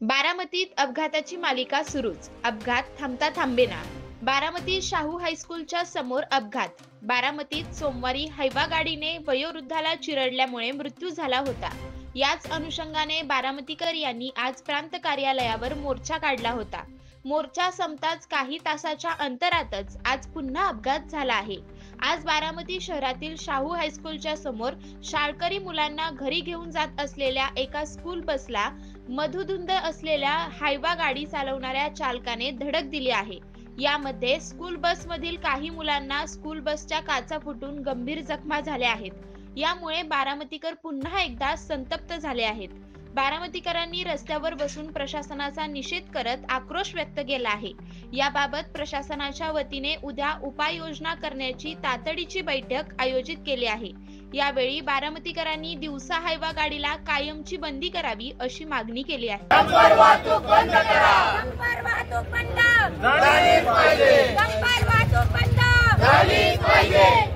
बारामतीत अपघाताची मालिका सुरूच. अपघात थांबता थांबेना. बारामती शाहू हायस्कूलच्या समोर अपघात. बारामतीत सोमवारी हैवा गाडीने वयोवृद्धाला चिरडल्यामुळे मृत्यू झाला होता. याच अनुषंगाने बारामतीकर यांनी आज प्रांत कार्यालयावर मोर्चा काढला होता. मोर्चा संपताच काही तासाच्या अंतरातच आज पुन्हा अपघात झाला आहे. आज बारामती शहरातील शाहू हायस्कूलच्या समोर शाळकरी मुलांना घरी घेऊन जात असलेल्या एका स्कूल बसला मधुधुंद असलेल्या हायवा गाडी चालवणाऱ्या चालकाने धडक दिली आहे. यामध्ये स्कूल बस मधील काही मुलांना स्कूल बसच्या काचा फुटून गंभीर जखमा झाल्या आहेत. यामुळे बारामतीकर पुन्हा एकदा संतप्त झाले आहेत. बारामतीकरांनी रस्त्यावर बसून प्रशासनाचा निषेध करत आक्रोश व्यक्त केला आहे. याबाबत प्रशासनाच्या वतीने उद्या उपाययोजना करण्याची तातडीची बैठक आयोजित केली आहे. यावेळी बारामतीकरांनी दिवसा हायवा गाडीला कायमची बंदी करावी अशी मागणी केली आहे. डंपर वाहतूक बंद करा. डंपर वाहतूक बंद झालीच पाहिजे. डंपर वाहतूक बंद झालीच पाहिजे.